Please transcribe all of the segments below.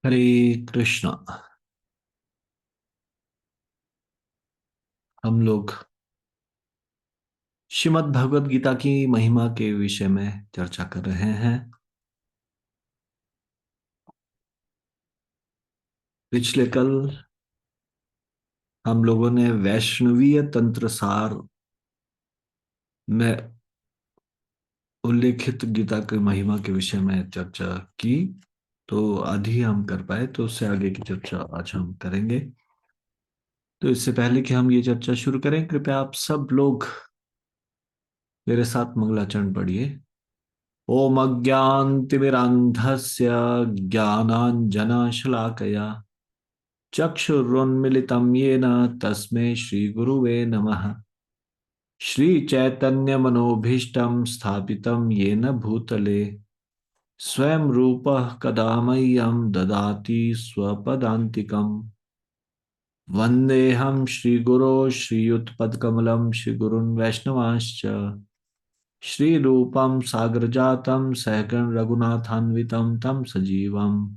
हरे कृष्णा। हम लोग श्रीमद् भगवत गीता की महिमा के विषय में चर्चा कर रहे हैं। पिछले कल हम लोगों ने वैष्णवीय तंत्र सार में उल्लेखित गीता की महिमा के विषय में चर्चा की। तो आधी हम कर पाए, तो उससे आगे की चर्चा आज हम करेंगे। तो इससे पहले कि हम ये चर्चा शुरू करें, कृपया आप सब लोग मेरे साथ मंगलाचरण पढ़िए। ओम अज्ञानतिमिरान्धस्य ज्ञानाञ्जनशलाकया चक्षुरुन्मिलितं येन तस्मै श्रीगुरुवे नमः। श्रीचैतन्यमनोभीष्टं स्थापितं येन भूतले स्वयं रूपः कदा मह्यं ददाति स्वपदान्तिकम्। वन्देऽहं श्रीगुरो श्रीयुतपदकमलं श्रीगुरुन् वैष्णवांश्च श्रीरूपं साग्रजातं सहगण रघुनाथान्वितं तं सजीवम्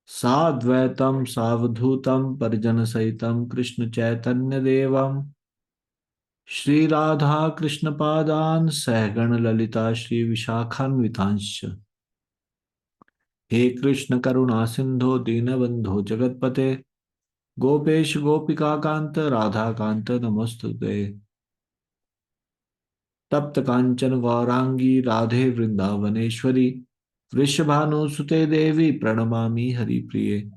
साद्वैतं सावधूतं परिजनसहितं कृष्ण चैतन्य देवं श्रीराधा कृष्णपादान् सहगण ललिता श्री विशाखान्वितांश्च। हे कृष्ण करुणा सिंधो दीनबंधो जगतपते गोपेश गोपिका कांत राधा कांत नमोस्तुते। तप्त कांचन गौरांगी राधे वृंदावनेश्वरी वृषभानुसुते देवी प्रणमामि हरिप्रिये।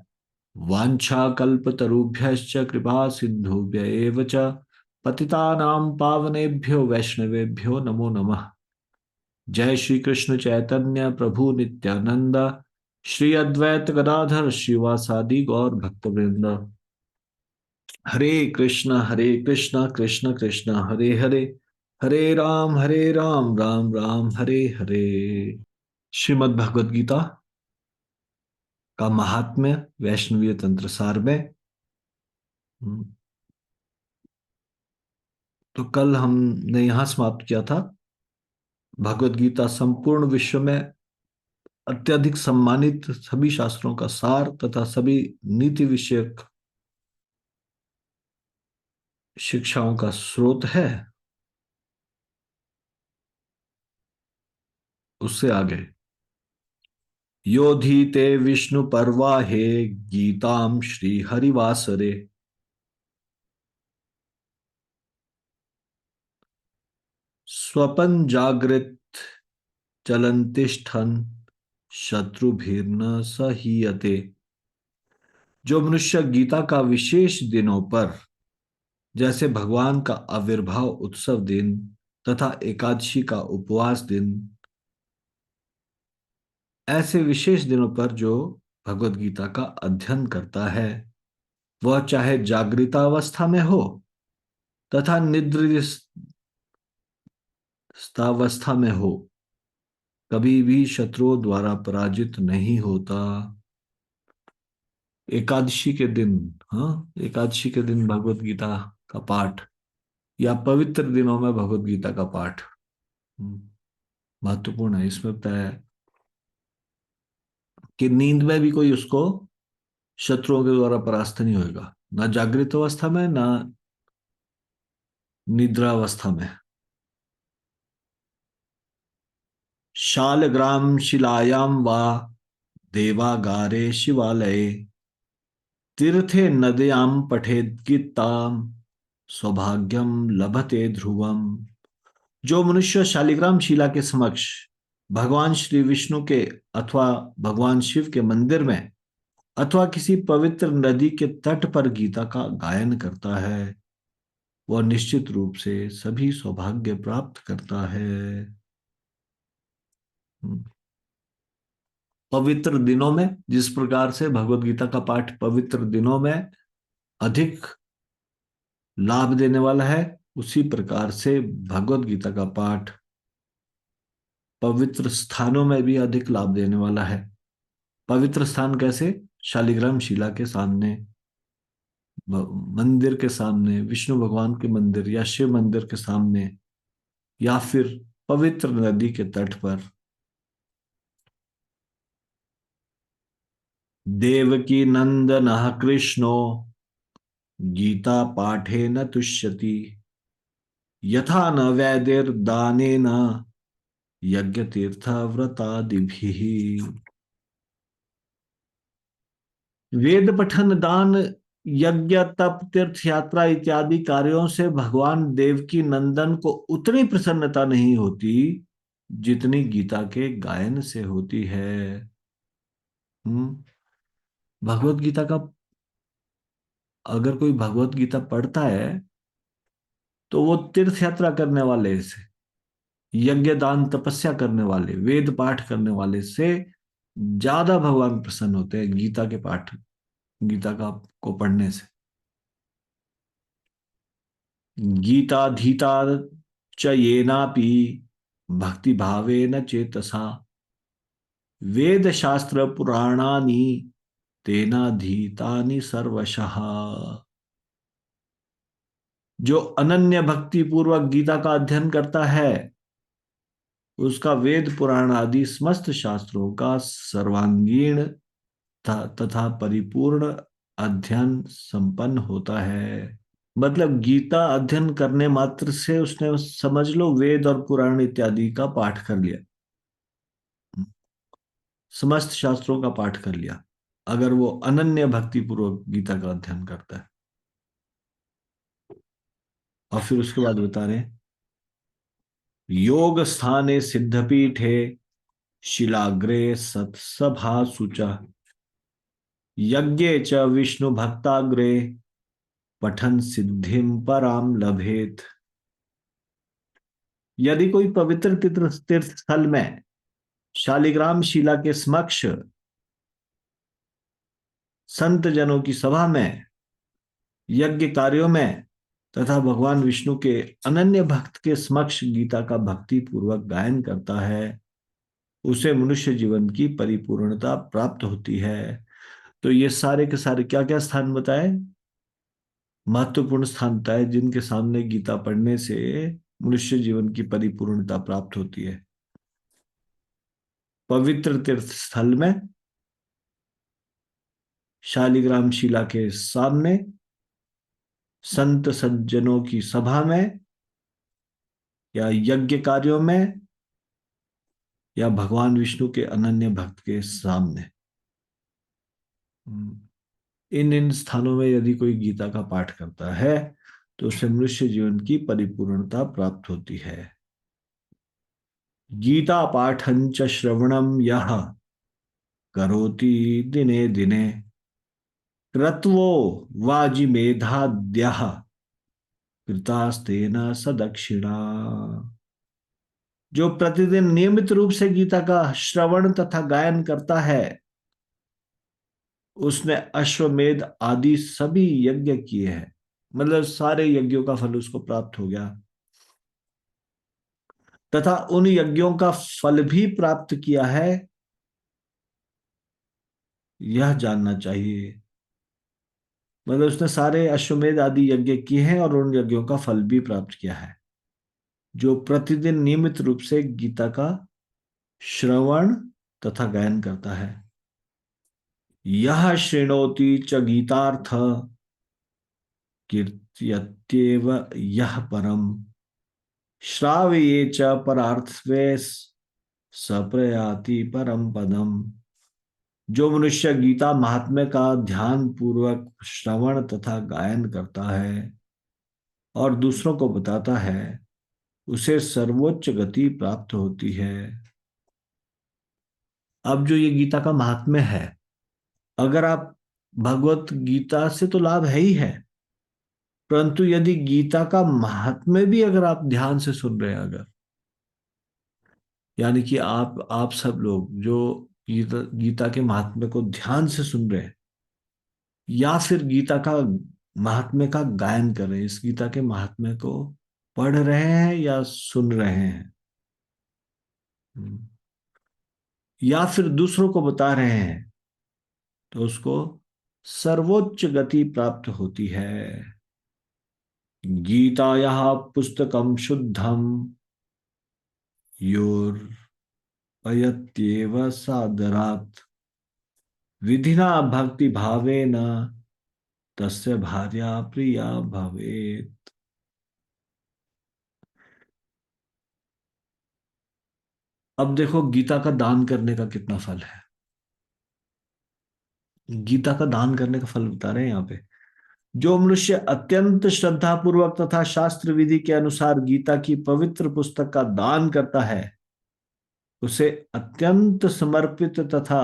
वाञ्छाकल्पतरुभ्यश्च कृपा सिन्धुभ्य एव च पतितानां पावनेभ्यो वैष्णवेभ्यो नमो नमः। जय श्री कृष्ण चैतन्य प्रभु नित्यानंद श्री अद्वैत गदाधर श्रीवासादि गौर भक्तवृंद। हरे कृष्ण कृष्ण कृष्ण हरे हरे, हरे राम राम राम हरे हरे। श्रीमद् भगवद गीता का महात्म्य वैष्णवीय तंत्र सार में। तो कल हमने यहाँ समाप्त किया था। भगवत गीता संपूर्ण विश्व में अत्यधिक सम्मानित सभी शास्त्रों का सार तथा सभी नीति विषयक शिक्षाओं का स्रोत है। उससे आगे योधीते विष्णु पर्वाहे गीताम श्री हरिवासरे स्वपन जागृत चलंतिष्ठन शत्रुभिर्न सहीयते। जो मनुष्य गीता का विशेष दिनों पर, जैसे भगवान का आविर्भाव उत्सव दिन तथा एकादशी का उपवास दिन, ऐसे विशेष दिनों पर जो भगवत गीता का अध्ययन करता है, वह चाहे जागृतावस्था में हो तथा निद्रिस्तावस्था में हो, कभी भी शत्रुओं द्वारा पराजित नहीं होता। एकादशी के दिन, हाँ, एकादशी के दिन भगवत गीता का पाठ या पवित्र दिनों में भगवत गीता का पाठ महत्वपूर्ण है। इसमें बताया है कि नींद में भी कोई उसको शत्रुओं के द्वारा परास्त नहीं होगा, ना जागृत अवस्था में ना निद्रावस्था में। शालग्राम शिलायां वा देवागारे शिवालये तीर्थे नद्यां पठेद गीताम सौभाग्यम लभते ध्रुवम। जो मनुष्य शालिग्राम शिला के समक्ष भगवान श्री विष्णु के अथवा भगवान शिव के मंदिर में अथवा किसी पवित्र नदी के तट पर गीता का गायन करता है, वह निश्चित रूप से सभी सौभाग्य प्राप्त करता है। पवित्र दिनों में जिस प्रकार से भगवत गीता का पाठ पवित्र दिनों में अधिक लाभ देने वाला है, उसी प्रकार से भगवत गीता का पाठ पवित्र स्थानों में भी अधिक लाभ देने वाला है। पवित्र स्थान कैसे? शालिग्राम शिला के सामने, मंदिर के सामने, विष्णु भगवान के मंदिर या शिव मंदिर के सामने, या फिर पवित्र नदी के तट पर। देवकी नंदनः कृष्णो गीता पाठेन तुष्यति यथा न वैदिर्दानेन यज्ञतीर्थव्रतादिभिः। वेद पठन, दान, यज्ञ, तप, तीर्थ यात्रा इत्यादि कार्यों से भगवान देवकी नंदन को उतनी प्रसन्नता नहीं होती जितनी गीता के गायन से होती है। हम्म। भगवत गीता का, अगर कोई भगवत गीता पढ़ता है तो वो तीर्थ यात्रा करने वाले से, यज्ञ दान तपस्या करने वाले, वेद पाठ करने वाले से ज्यादा भगवान प्रसन्न होते हैं गीता के पाठ, गीता का को पढ़ने से। गीताधीता च येनापि भक्ति भावेन चेतसा वेद शास्त्र पुराणानि तेनाधीतानि सर्वशः। जो अनन्य भक्ति पूर्वक गीता का अध्ययन करता है उसका वेद पुराण आदि समस्त शास्त्रों का सर्वांगीण तथा परिपूर्ण अध्ययन संपन्न होता है। मतलब गीता अध्ययन करने मात्र से उसने, समझ लो, वेद और पुराण इत्यादि का पाठ कर लिया, समस्त शास्त्रों का पाठ कर लिया, अगर वो अनन्य भक्ति पूर्वक गीता का अध्ययन करता है। और फिर उसके बाद बता रहे हैं, योग स्थाने सिद्धपीठे शिलाग्रे सत्सभा सुचा यज्ञे च विष्णु भक्ताग्रे पठन सिद्धिम पराम लभेत। यदि कोई पवित्र तीर्थ तीर्थ स्थल में शालिग्राम शिला के समक्ष संत जनों की सभा में यज्ञ कार्यों में तथा भगवान विष्णु के अनन्य भक्त के समक्ष गीता का भक्ति पूर्वक गायन करता है उसे मनुष्य जीवन की परिपूर्णता प्राप्त होती है। तो ये सारे के सारे क्या क्या स्थान बताए, महत्वपूर्ण स्थान बताए जिनके सामने गीता पढ़ने से मनुष्य जीवन की परिपूर्णता प्राप्त होती है। पवित्र तीर्थ स्थल में, शालिग्राम शिला के सामने, संत सज्जनों की सभा में, या यज्ञ कार्यों में, या भगवान विष्णु के अनन्य भक्त के सामने। इन इन स्थानों में यदि कोई गीता का पाठ करता है तो उसे मनुष्य जीवन की परिपूर्णता प्राप्त होती है। गीता पाठंच श्रवणम यह करोति दिने दिने कृत्वो वाजिमेधाद्यः कृतास्तेन सदक्षिणा। जो प्रतिदिन नियमित रूप से गीता का श्रवण तथा गायन करता है उसने अश्वमेध आदि सभी यज्ञ किए हैं, मतलब सारे यज्ञों का फल उसको प्राप्त हो गया, तथा उन यज्ञों का फल भी प्राप्त किया है यह जानना चाहिए। मतलब उसने सारे अश्वमेध आदि यज्ञ किए हैं और उन यज्ञों का फल भी प्राप्त किया है। जो प्रतिदिन नियमित रूप से गीता का श्रवण तथा गायन करता है। यह शृणोति च गीतार्थ कीर्त्यत्येव यह परम श्रावये च परार्थे सप्रयाति परम पदम। जो मनुष्य गीता महात्म्य का ध्यान पूर्वक श्रवण तथा गायन करता है और दूसरों को बताता है उसे सर्वोच्च गति प्राप्त होती है। अब जो ये गीता का महात्म्य है, अगर आप, भगवत गीता से तो लाभ है ही है, परंतु यदि गीता का महात्म्य भी अगर आप ध्यान से सुन रहे हैं, अगर, यानी कि आप सब लोग जो गीता के महात्म्य को ध्यान से सुन रहे हैं या फिर गीता का महात्म्य का गायन कर रहे हैं, इस गीता के महात्म्य को पढ़ रहे हैं या सुन रहे हैं, या फिर दूसरों को बता रहे हैं, तो उसको सर्वोच्च गति प्राप्त होती है। गीतायाः पुस्तकं शुद्धं योऽर्पयत्येव सादरात् विधिना भक्ति भावेन तस्य भार्या प्रिया भवेत्। अब देखो गीता का दान करने का कितना फल है। गीता का दान करने का फल बता रहे हैं यहाँ पे। जो मनुष्य अत्यंत श्रद्धा पूर्वक तथा शास्त्र विधि के अनुसार गीता की पवित्र पुस्तक का दान करता है, उसे अत्यंत समर्पित तथा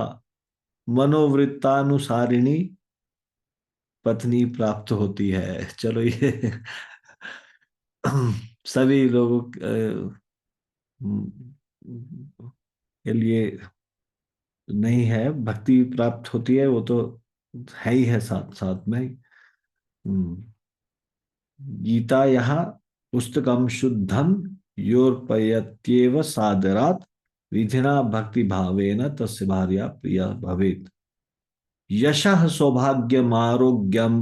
मनोवृत्तानुसारिणी पत्नी प्राप्त होती है। चलो ये सभी लोगों के लिए नहीं है, भक्ति प्राप्त होती है वो तो है ही है साथ साथ में। हम्म, गीता यह पुस्तकम शुद्धम योर्पयत्येव सादरात् विधिना भक्ति भावेन तस्य भार्या प्रिया भवेत्। यशः सौभाग्यमारोग्यम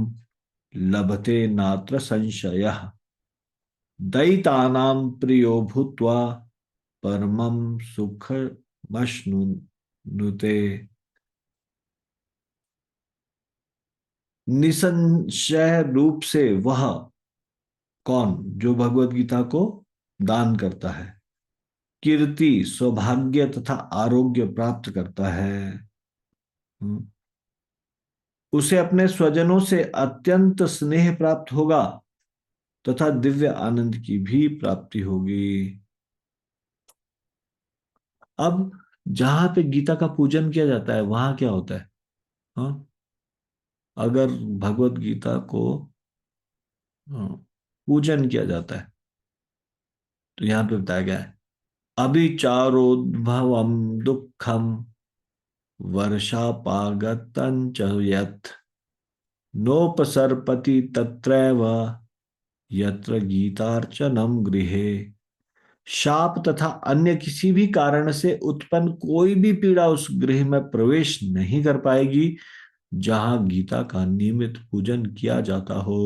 लभते नात्र संशयः। दयितानां प्रियो भूत्वा परमं सुखमश्नुते। निसंशय रूप से वह कौन जो भगवत गीता को दान करता है कीर्ति सौभाग्य तथा आरोग्य प्राप्त करता है। हम्म, उसे अपने स्वजनों से अत्यंत स्नेह प्राप्त होगा तथा दिव्य आनंद की भी प्राप्ति होगी। अब जहां पे गीता का पूजन किया जाता है वहां क्या होता है? हाँ, अगर भगवत गीता को हाँ, पूजन किया जाता है तो यहाँ पे बताया गया है अभिचारोद्भवम दुखम वर्षापागतं च यत् नोपसर्पति तत्रैव यत्र गीतार्चनम गृहे। शाप तथा अन्य किसी भी कारण से उत्पन्न कोई भी पीड़ा उस गृह में प्रवेश नहीं कर पाएगी जहां गीता का नियमित पूजन किया जाता हो।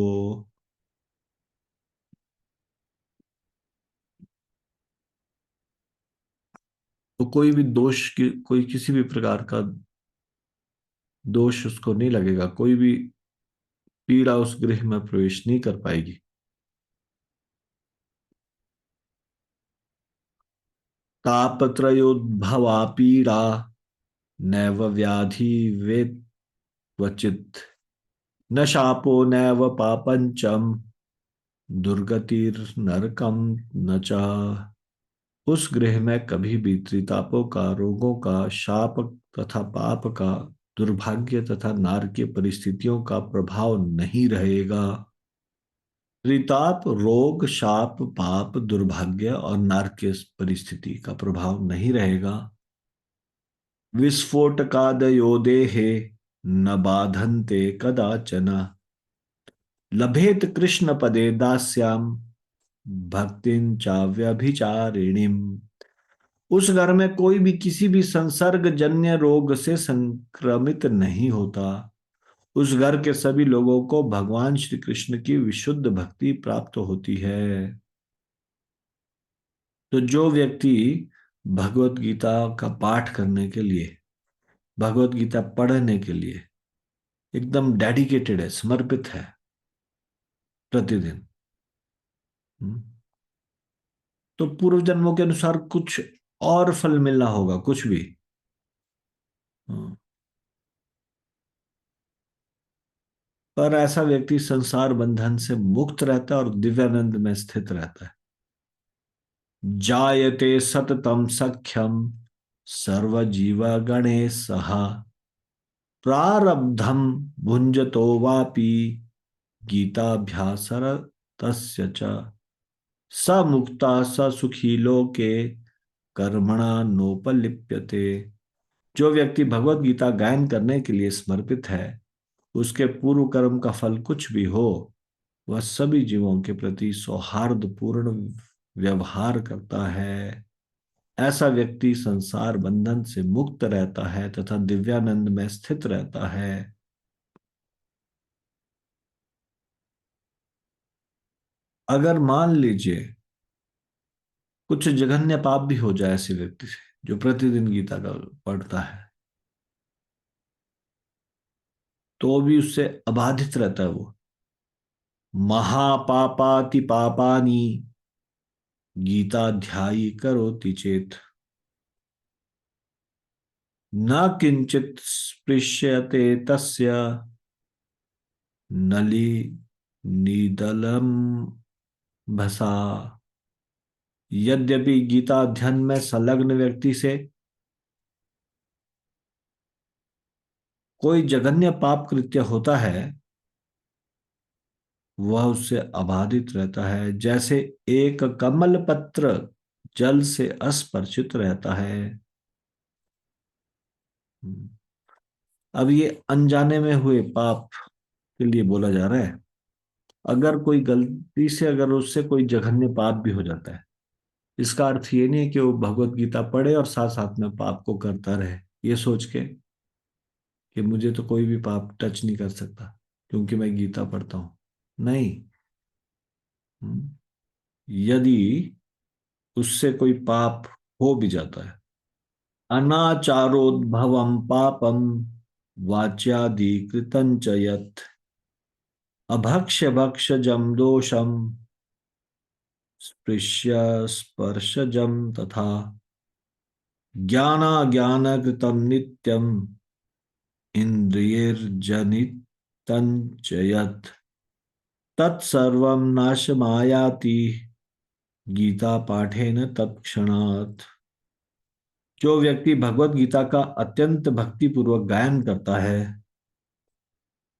तो कोई भी दोष की कोई किसी भी प्रकार का दोष उसको नहीं लगेगा, कोई भी पीड़ा उस गृह में प्रवेश नहीं कर पाएगी। तापत्रयोद्भवा पीड़ा नैव व्याधि वेद क्वचित् न शापो नैव पापंचम दुर्गतिर्नरकम न च। उस गृह में कभी भी त्रितापों का, रोगों का, शाप तथा पाप का, दुर्भाग्य तथा नारकीय परिस्थितियों का प्रभाव नहीं रहेगा। त्रिताप रोग शाप पाप दुर्भाग्य और नारकीय परिस्थिति का प्रभाव नहीं रहेगा। विस्फोटकादयो देहे न बाधन्ते कदाचन लभेत कृष्ण पदे दास्याम भक्तिं चाव्यभिचारिणीम। उस घर में कोई भी किसी भी संसर्ग जन्य रोग से संक्रमित नहीं होता। उस घर के सभी लोगों को भगवान श्री कृष्ण की विशुद्ध भक्ति प्राप्त होती है। तो जो व्यक्ति भगवत गीता का पाठ करने के लिए, भगवत गीता पढ़ने के लिए एकदम डेडिकेटेड है, समर्पित है प्रतिदिन, हम्म, तो पूर्व जन्मों के अनुसार कुछ और फल मिलना होगा, कुछ भी। हम्म, पर ऐसा व्यक्ति संसार बंधन से मुक्त रहता है और दिव्यानंद में स्थित रहता है। जायते सततम सख्यम सर्वजीव गणे सह प्रारब्धम भुंजतो वापि गीताभ्यासरतस्य च स मुक्ता स सुखी लोके कर्मणा नोपलिप्यते। जो व्यक्ति भगवत गीता गायन करने के लिए समर्पित है, उसके पूर्व कर्म का फल कुछ भी हो, वह सभी जीवों के प्रति सौहार्दपूर्ण व्यवहार करता है। ऐसा व्यक्ति संसार बंधन से मुक्त रहता है तथा दिव्यानंद में स्थित रहता है। अगर मान लीजिए कुछ जघन्य पाप भी हो जाए ऐसे व्यक्ति से जो प्रतिदिन गीता का पढ़ता है, तो भी उससे अबाधित रहता है वो। महापापाति पापानि गीताध्यायी करोति चेत न किंचित स्पृश्यते तस्य नली नीदलम भसा। यद्यपि गीता अध्ययन में संलग्न व्यक्ति से कोई जघन्य पाप कृत्य होता है, वह उससे अबाधित रहता है, जैसे एक कमल पत्र जल से अस्पर्शित रहता है। अब ये अनजाने में हुए पाप के लिए बोला जा रहा है। अगर कोई गलती से अगर उससे कोई जघन्य पाप भी हो जाता है, इसका अर्थ ये नहीं है कि वो भगवत गीता पढ़े और साथ साथ में पाप को करता रहे, ये सोच के कि मुझे तो कोई भी पाप टच नहीं कर सकता क्योंकि मैं गीता पढ़ता हूं। नहीं। हम्म, यदि उससे कोई पाप हो भी जाता है, अनाचारोद्भवम पापम वाच्यादि कृतं च यत् अभक्ष्य भक्षजम दोषम स्पृश्य स्पर्शजम तथा ज्ञानाज्ञानकृतं नित्यम इन्द्रियैर्जनितं च यत् तत्सर्वं नाशमायाति गीता पाठेन तत्क्षणात्। जो व्यक्ति भगवत गीता का अत्यंत भक्ति पूर्वक गायन करता है,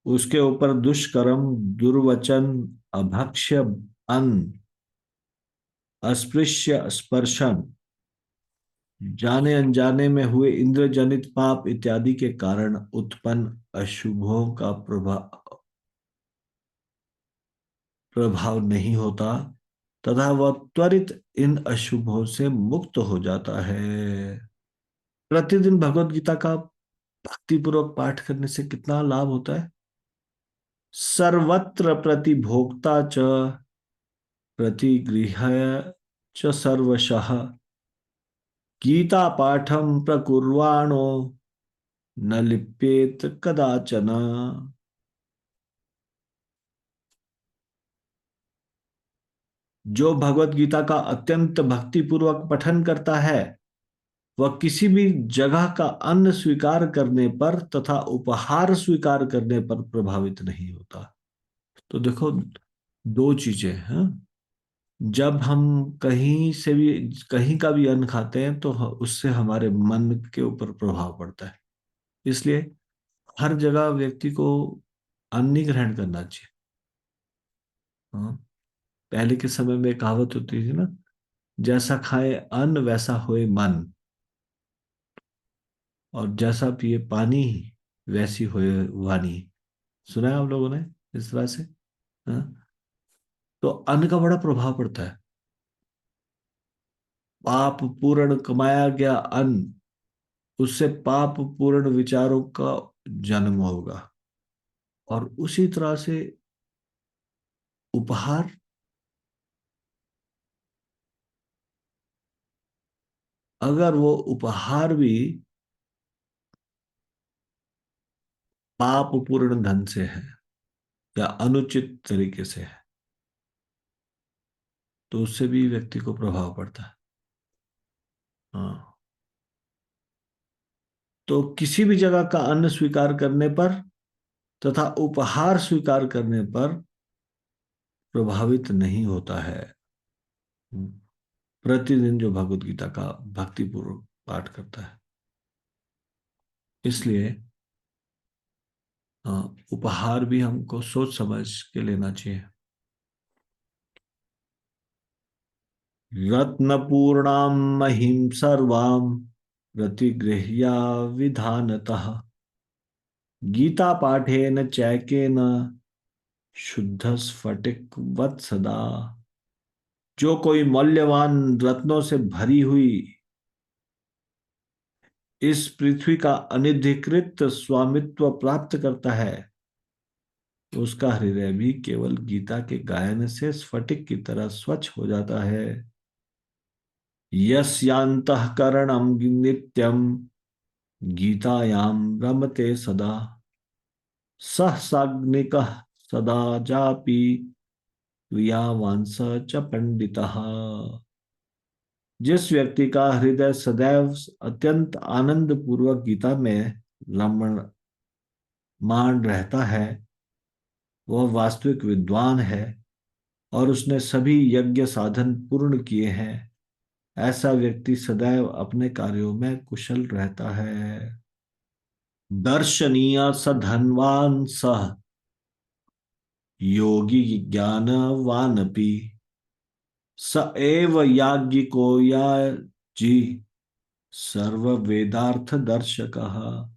उसके ऊपर दुष्कर्म, दुर्वचन, अभक्ष्य अन्न, अस्पृश्य स्पर्शन, जाने अनजाने में हुए इंद्र जनित पाप इत्यादि के कारण उत्पन्न अशुभों का प्रभाव नहीं होता तथा वह त्वरित इन अशुभों से मुक्त हो जाता है। प्रतिदिन भगवत गीता का भक्तिपूर्वक पाठ करने से कितना लाभ होता है। सर्वत्र प्रतिभोक्ता च प्रतिगृह्य च सर्वशः गीता पाठम प्रकुर्वाणो न लिप्येत कदाचन। जो भगवत गीता का अत्यंत भक्तिपूर्वक पठन करता है, वह किसी भी जगह का अन्न स्वीकार करने पर तथा उपहार स्वीकार करने पर प्रभावित नहीं होता। तो देखो, दो चीजें हैं। जब हम कहीं से भी कहीं का भी अन्न खाते हैं तो उससे हमारे मन के ऊपर प्रभाव पड़ता है। इसलिए हर जगह व्यक्ति को अन्न ही ग्रहण करना चाहिए। हाँ। पहले के समय में कहावत होती थी ना, जैसा खाए अन्न वैसा होए मन, और जैसा पिए पानी वैसी होए वाणी। सुना है आप लोगों ने इस तरह से? हाँ। तो अन्न का बड़ा प्रभाव पड़ता है। पाप पूर्ण कमाया गया अन्न, उससे पाप पूर्ण विचारों का जन्म होगा। और उसी तरह से उपहार, अगर वो उपहार भी पाप पूर्ण ढंग से है या अनुचित तरीके से है, तो उससे भी व्यक्ति को प्रभाव पड़ता है। हाँ। तो किसी भी जगह का अन्न स्वीकार करने पर तथा उपहार स्वीकार करने पर प्रभावित नहीं होता है। प्रतिदिन जो भगवत गीता का भक्तिपूर्वक पाठ करता है, इसलिए उपहार भी हमको सोच समझ के लेना चाहिए। रत्नपूर्णाम महिम सर्वाम प्रतिगृह्या विधानतः गीता पाठेन चैकेन शुद्ध स्फटिक वत् सदा। जो कोई मूल्यवान रत्नों से भरी हुई इस पृथ्वी का अनधिकृत स्वामित्व प्राप्त करता है, उसका हृदय भी केवल गीता के गायन से स्फटिक की तरह स्वच्छ हो जाता है। यस्यांतःकरणं नित्यं गीतायां रमते सदा। सहसाग्निक सदा जापि क्रियावान स च पंडितः। जिस व्यक्ति का हृदय सदैव अत्यंत आनंद पूर्वक गीता में रमण मान रहता है, वह वास्तविक विद्वान है और उसने सभी यज्ञ साधन पूर्ण किए हैं। ऐसा व्यक्ति सदैव अपने कार्यों में कुशल रहता है। दर्शनीय स धनवान सह योगी ज्ञानवानपि स एव याज्ञिको याजी सर्व वेदार्थ दर्शकः।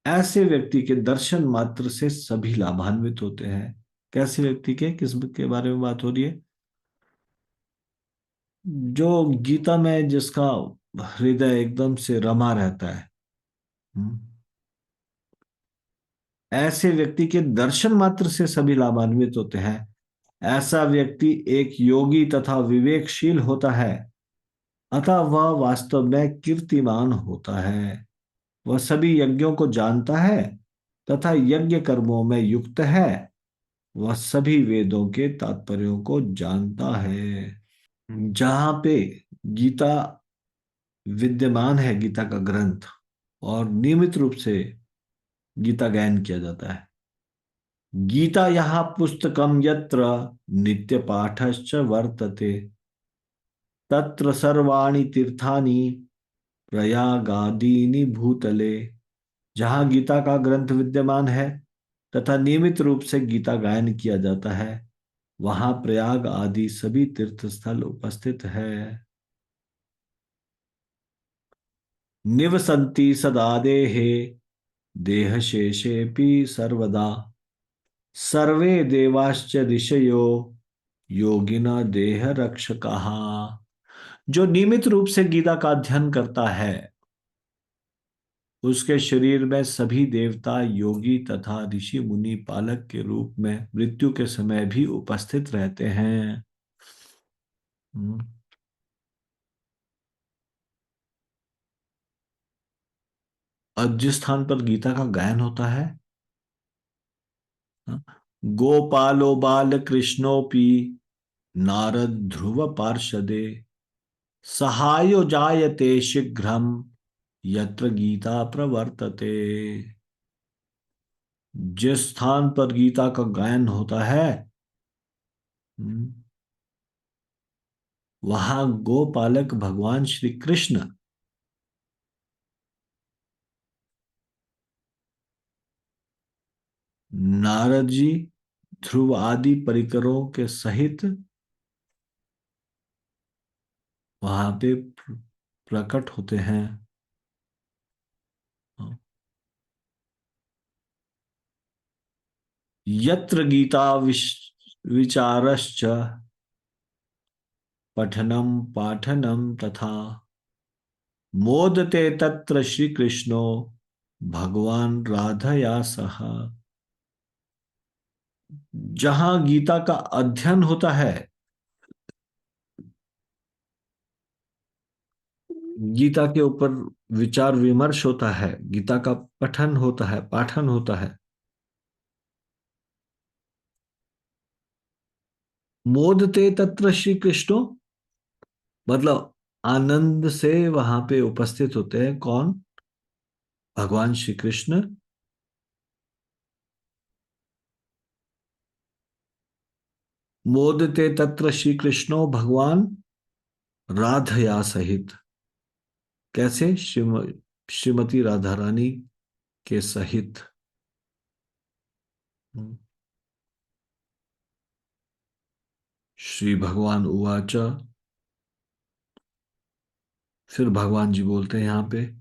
ऐसे व्यक्ति के दर्शन मात्र से सभी लाभान्वित होते हैं। कैसे व्यक्ति के, किस के बारे में बात हो रही है? जो गीता में जिसका हृदय एकदम से रमा रहता है। हम्म। ऐसे व्यक्ति के दर्शन मात्र से सभी लाभान्वित होते हैं। ऐसा व्यक्ति एक योगी तथा विवेकशील होता है, अतः वह वास्तव में कीर्तिमान होता है। वह सभी यज्ञों को जानता है तथा यज्ञ कर्मों में युक्त है। वह सभी वेदों के तात्पर्यों को जानता है। जहां पे गीता विद्यमान है, गीता का ग्रंथ, और नियमित रूप से गीता गायन किया जाता है। गीता यहाँ पुस्तकम यत्र नित्य पाठश्च वर्तते तत्र सर्वाणि तीर्थानि प्रयागादीनि भूतले। जहाँ गीता का ग्रंथ विद्यमान है तथा नियमित रूप से गीता गायन किया जाता है, वहां प्रयाग आदि सभी तीर्थ स्थल उपस्थित है। निवसन्ति सदा देहे देहशेषेऽपि सर्वदा सर्वे देवाश्च ऋषयो योगिना देह रक्षकाः। जो नियमित रूप से गीता का अध्ययन करता है, उसके शरीर में सभी देवता, योगी तथा ऋषि मुनि पालक के रूप में मृत्यु के समय भी उपस्थित रहते हैं। हम्म। और जिस स्थान पर गीता का गायन होता है, गोपालो बाल कृष्णोपि नारद ध्रुव पार्षदे सहायो जायते शीघ्रम यत्र गीता प्रवर्तते। जिस स्थान पर गीता का गायन होता है, हम्म, वहां गोपालक भगवान श्री कृष्ण, नारद जी, ध्रुव आदि परिकरों के सहित वहां पे प्रकट होते हैं। यत्र गीता विचारश्च पठनम पाठनम तथा मोदते तत्र श्री कृष्णो भगवान राधया सह। जहां गीता का अध्ययन होता है, गीता के ऊपर विचार विमर्श होता है, गीता का पठन होता है, पाठन होता है, मोदते तत्र श्री कृष्णो, मतलब आनंद से वहां पे उपस्थित होते हैं। कौन? भगवान श्री कृष्ण। मोदते तत्र श्री कृष्णो भगवान राधया सहित। कैसे? श्रीमती राधा रानी के सहित। श्री भगवान उवाच। फिर भगवान जी बोलते हैं यहां पे,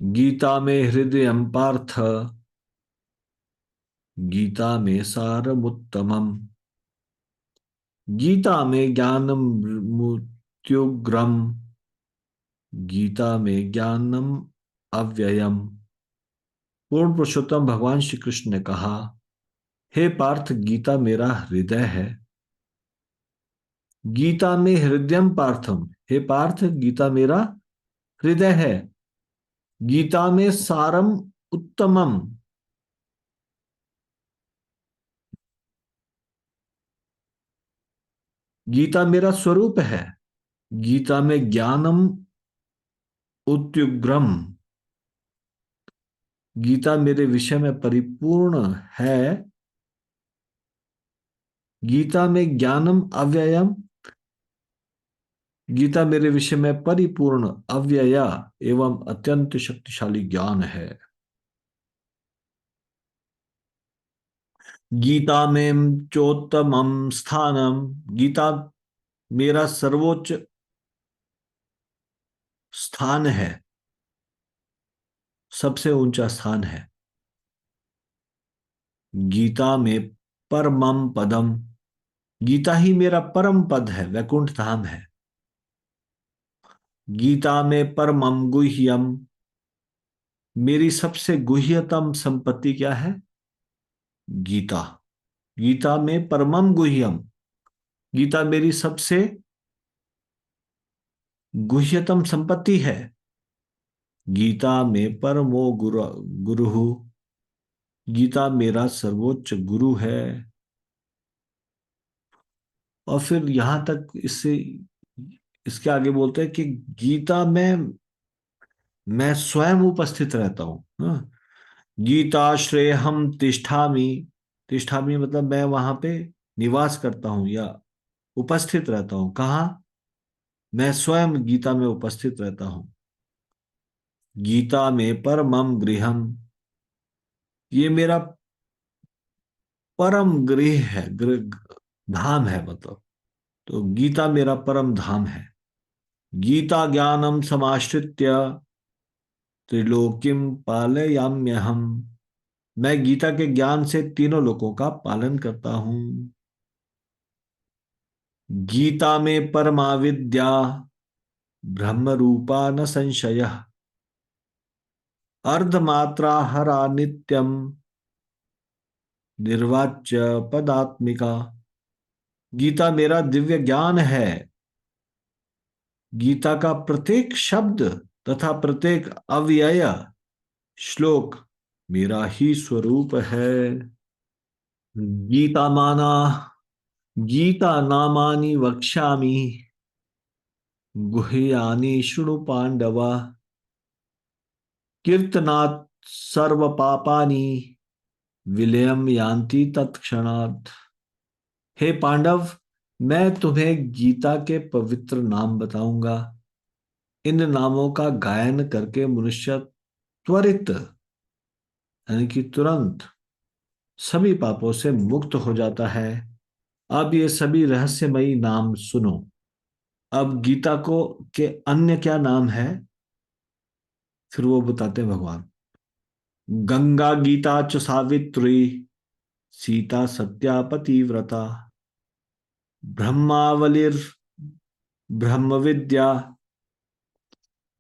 गीता में हृदय पार्थ गीता में सारमुत्तमम गीता में ज्ञानम मृत्युग्रम गीता में ज्ञानम अव्ययम। पूर्ण पुरुषोत्तम भगवान श्री कृष्ण ने कहा, हे पार्थ, गीता मेरा हृदय है। गीता में हृदयम पार्थम, हे पार्थ, गीता मेरा हृदय है। गीता में सारम उत्तमम। गीता मेरा स्वरूप है। गीता में ज्ञानम उत्युग्रम। गीता मेरे विषय में परिपूर्ण है। गीता में ज्ञानम अव्ययम। गीता मेरे विषय में परिपूर्ण अव्यया एवं अत्यंत शक्तिशाली ज्ञान है। गीता में चोत्तमम स्थानम। गीता मेरा सर्वोच्च स्थान है, सबसे ऊंचा स्थान है। गीता में परमम पदम। गीता ही मेरा परम पद है, वैकुंठ धाम है। गीता में परमम गुह्यम। मेरी सबसे गुह्यतम संपत्ति क्या है? गीता। गीता में परमम गुह्यम। गीता मेरी सबसे गुह्यतम संपत्ति है। गीता में परमो गुरु। गीता मेरा सर्वोच्च गुरु है। और फिर यहां तक इससे इसके आगे बोलते हैं कि गीता में मैं स्वयं उपस्थित रहता हूं। हाँ? गीता श्रेय हम तिष्ठामि। तिष्ठामि मतलब मैं वहां पे निवास करता हूं या उपस्थित रहता हूं। कहाँ? मैं स्वयं गीता में उपस्थित रहता हूं। गीता में परमम गृहम। ये मेरा परम गृह है, गृह धाम है मतलब। तो गीता मेरा परम धाम है। गीता ज्ञानम समाश्रित्य त्रिलोकीम पालयाम्यहम्। मैं गीता के ज्ञान से तीनों लोकों का पालन करता हूं। गीता में परमा विद्या ब्रह्म रूपा न संशय। अर्धमात्रा हरा नित्यम निर्वाच्य पदात्मिका। गीता मेरा दिव्य ज्ञान है। गीता का प्रत्येक शब्द तथा प्रत्येक अव्यय श्लोक मेरा ही स्वरूप है। गीता माना गीता नामानि वक्ष्यामि गुह्यानि शृणु पांडव। कीर्तनात् सर्व पापानि विलयम यान्ति तत्क्षणात्। हे पांडव, मैं तुम्हें गीता के पवित्र नाम बताऊंगा। इन नामों का गायन करके मनुष्य त्वरित यानी कि तुरंत सभी पापों से मुक्त हो जाता है। अब ये सभी रहस्यमयी नाम सुनो। अब गीता को के अन्य क्या नाम है, फिर वो बताते हैं भगवान। गंगा गीता च सावित्री सीता सत्या पतिव्रता ब्रह्मावलिर ब्रह्म विद्या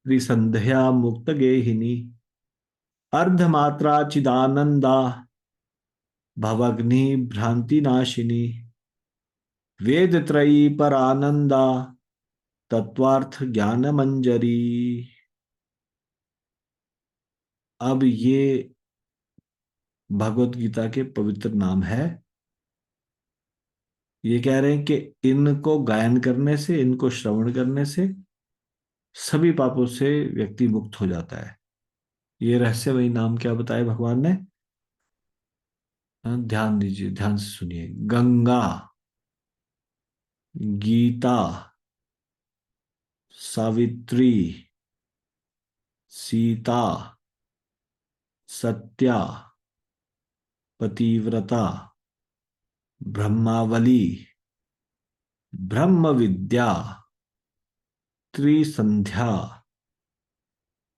त्रिसंध्या मुक्त गेहिनी अर्धमात्रा चिदानंदा भवग्नि भ्रांति नाशिनी वेद त्रयी पर आनंदा तत्वार्थ ज्ञान मंजरी। अब ये भगवत गीता के पवित्र नाम है। ये कह रहे हैं कि इनको गायन करने से, इनको श्रवण करने से सभी पापों से व्यक्ति मुक्त हो जाता है। ये रहस्यमयी नाम क्या बताए भगवान ने? हाँ, ध्यान दीजिए, ध्यान से सुनिए। गंगा, गीता, सावित्री, सीता, सत्या, पतिव्रता, ब्रह्मावली, ब्रह्म विद्या, त्रिसंध्या,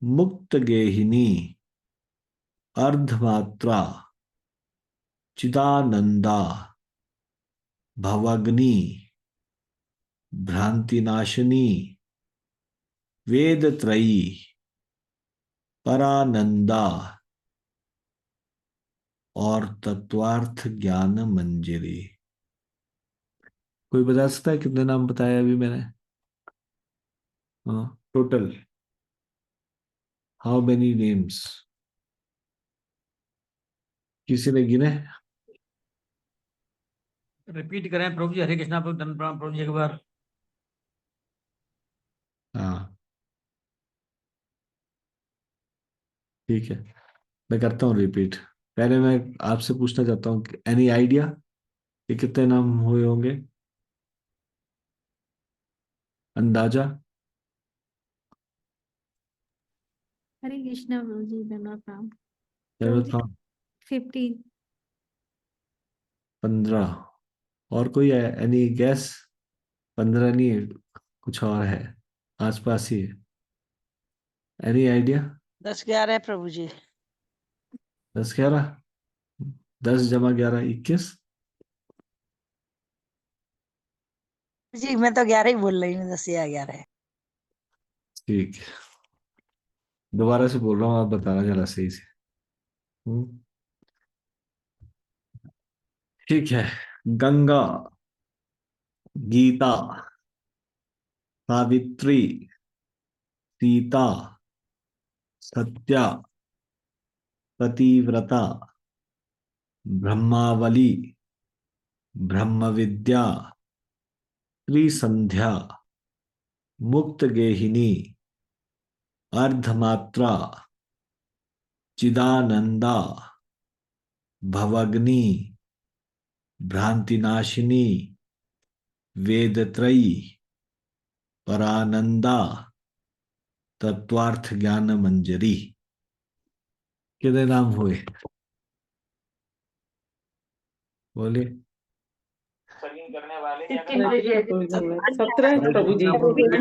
मुक्त गेहिनी, अर्धमात्रा, चिदानंदा, भवग्नि, भ्रांतिनाशिनी, वेद त्रयी, परानंदा और तत्वार्थ ज्ञान मंजरी। कोई बता सकता है कितने नाम बताए अभी मैंने? हाँ, टोटल हाउ मेनी नेम्स? किसी ने गिने? रिपीट करें प्रभु जी, हरे कृष्णा प्रभु, धन प्रणाम प्रभु जी एक बार। हाँ, ठीक है, मैं करता हूँ रिपीट। पहले मैं आपसे पूछना चाहता हूँ, एनी आइडिया कि कितने नाम हुए होंगे? अंदाजा? हरे कृष्णा प्रभु जी, धन्यवाद प्रणाम। चलो प्रभु जी था 15। 15। और कोई है? Any gas? 15 नहीं है, कुछ और है, आसपास ही है। Any idea? 10-11 है प्रभु जी। 10 11? 10 + 11 = 21। जी मैं तो 11 ही बोल रही हूँ, 10 या 11 है। ठीक है, दोबारा से बोल रहा हूँ, आप बताना जरा सही से। हम्म, ठीक है। गंगा, गीता, सावित्री, सीता, सत्या, पतिव्रता, ब्रह्मावली, ब्रह्म विद्या, त्रिसंध्या, मुक्त गेहिनी, अर्धमात्रा, चिदानंदा, भवग्नि, भ्रांतिनाशिनी, वेदत्रयी, परानंदा, तत्वार्थ ज्ञान मंजरी। कितने नाम हुए? बोलिए। 17 है प्रभु जी। 18 नाम है प्रभु जी। 17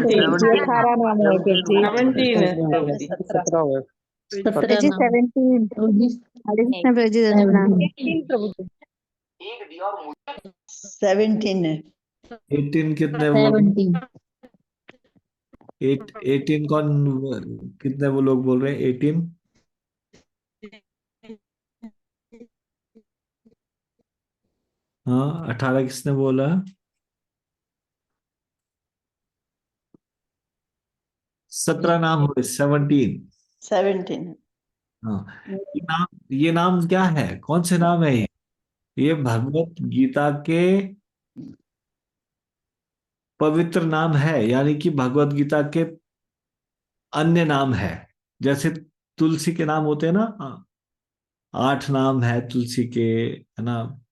है प्रभु जी। 17 हुए। प्रभु जी 17। हरे कृष्णा प्रभु जी, धन्यवाद प्रणाम। 17 है। 18 कितने वो? 18 कौन? कितने वो लोग बोल रहे हैं 18? हाँ, 18 किसने बोला? 17 नाम हुए, 17। 17 हाँ, ये नाम क्या है? कौन से नाम है ये भगवत गीता के पवित्र नाम है, यानी कि भगवत गीता के अन्य नाम है। जैसे तुलसी के नाम होते हैं ना, 8 नाम है तुलसी के, है ना,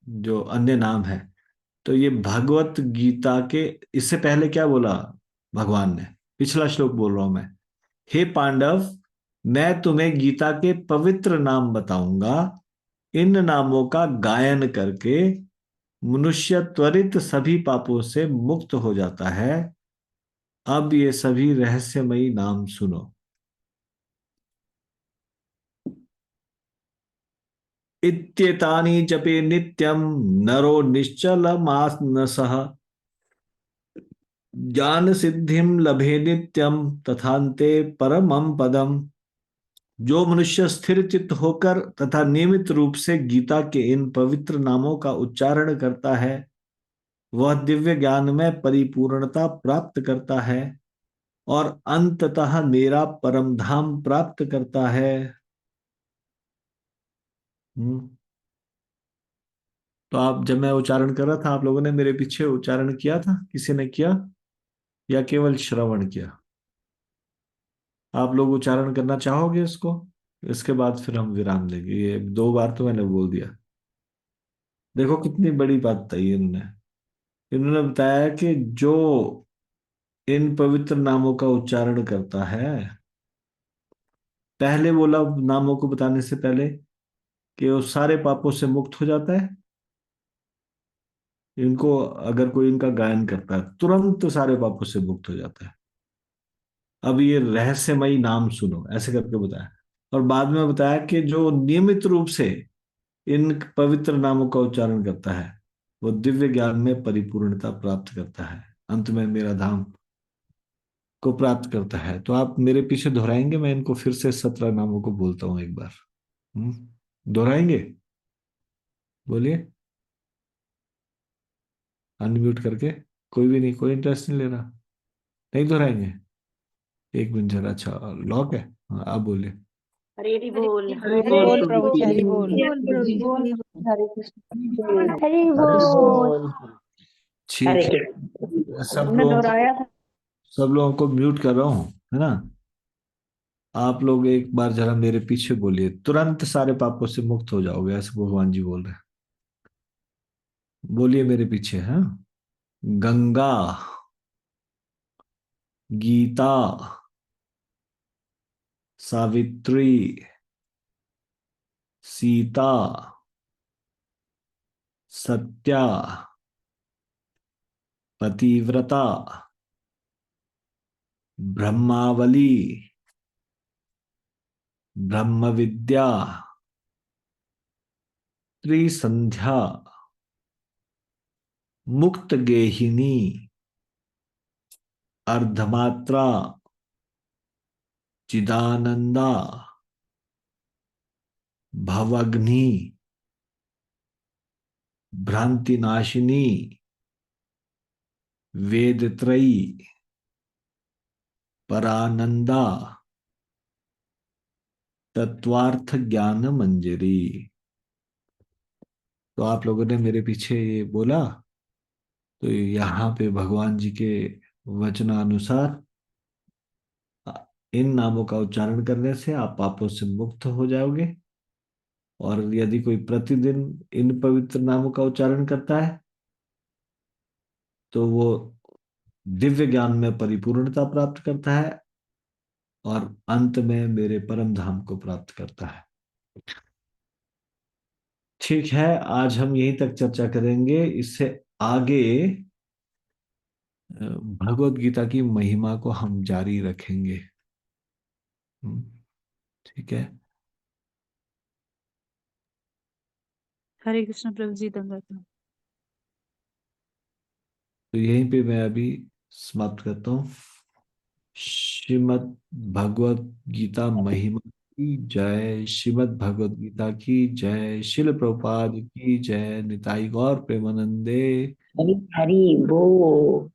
जो अन्य नाम है। तो ये भगवत गीता के, इससे पहले क्या बोला भगवान ने? पिछला श्लोक बोल रहा हूं मैं। हे पांडव, मैं तुम्हें गीता के पवित्र नाम बताऊंगा। इन नामों का गायन करके मनुष्य त्वरित सभी पापों से मुक्त हो जाता है। अब ये सभी रहस्यमयी नाम सुनो। इत्येतानि जपे नित्यं नरो निश्चलमानसः ज्ञान सिद्धिम लभे नित्यम तथान्ते परमं पदम। जो मनुष्य स्थिर चित्त होकर तथा नियमित रूप से गीता के इन पवित्र नामों का उच्चारण करता है, वह दिव्य ज्ञान में परिपूर्णता प्राप्त करता है और अंततः मेरा परम धाम प्राप्त करता है। हम्म। तो आप, जब मैं उच्चारण कर रहा था, आप लोगों ने मेरे पीछे उच्चारण किया था? किसी ने किया या केवल श्रवण किया? आप लोग उच्चारण करना चाहोगे इसको? इसके बाद फिर हम विराम देंगे। ये 2 बार तो मैंने बोल दिया। देखो कितनी बड़ी बात बताई इन्होंने। इन्होंने बताया कि जो इन पवित्र नामों का उच्चारण करता है, पहले बोला नामों को बताने से पहले कि वो सारे पापों से मुक्त हो जाता है। इनको अगर कोई इनका गायन करता है, तुरंत सारे पापों से मुक्त हो जाता है। अब ये रहस्यमयी नाम सुनो, ऐसे करके बताया। और बाद में बताया कि जो नियमित रूप से इन पवित्र नामों का उच्चारण करता है, वो दिव्य ज्ञान में परिपूर्णता प्राप्त करता है, अंत में मेरा धाम को प्राप्त करता है। तो आप मेरे पीछे दोहराएंगे? मैं इनको फिर से 17 नामों को बोलता हूँ एक बार। दोहराएंगे? बोलिए, अनम्यूट करके। कोई भी नहीं, कोई इंटरेस्ट नहीं ले रहा? नहीं दोहराएंगे? एक मिनट जरा, अच्छा लॉक है। हाँ, आप बोलिए। हरी बोल हरि बोल प्रभु जी, हरि बोल। हरे कृष्ण। हरि हरे बोल। बोल। हरे ठीक कृष्ण। है, सब हमने लोगों दोहराया को था। सब लोगों को म्यूट कर रहा हूँ, है ना। आप लोग एक बार जरा मेरे पीछे बोलिए, तुरंत सारे पापों से मुक्त हो जाओगे, ऐसे भगवान जी बोल रहे हैं। बोलिए मेरे पीछे, हाँ। गंगा, गीता, सावित्री, सीता, सत्या, पतिव्रता, ब्रह्मावली, ब्रह्म विद्या, त्रिसंध्या, मुक्त गेहिनी, अर्धमात्रा, चिदानंदा, भवग्नि, भ्रांतिनाशिनी, वेदत्रयी, परानंदा, तत्वार्थ ज्ञान मंजरी। तो आप लोगों ने मेरे पीछे ये बोला, तो यहाँ पे भगवान जी के वचनानुसार इन नामों का उच्चारण करने से आप पापों से मुक्त हो जाओगे। और यदि कोई प्रतिदिन इन पवित्र नामों का उच्चारण करता है तो वो दिव्य ज्ञान में परिपूर्णता प्राप्त करता है और अंत में मेरे परम धाम को प्राप्त करता है। ठीक है, आज हम यहीं तक चर्चा करेंगे। इससे आगे भगवत गीता की महिमा को हम जारी रखेंगे। हम्म, ठीक है। हरे कृष्ण प्रभु जी, दंडवत। तो यहीं पे मैं अभी समाप्त करता हूँ। श्रीमद् भगवत गीता महिमा की जय, श्रीमद् भगवत गीता की जय, शिल प्रभुपाद की जय, निताई गौर प्रेमानंदे। हरी हरी बोल।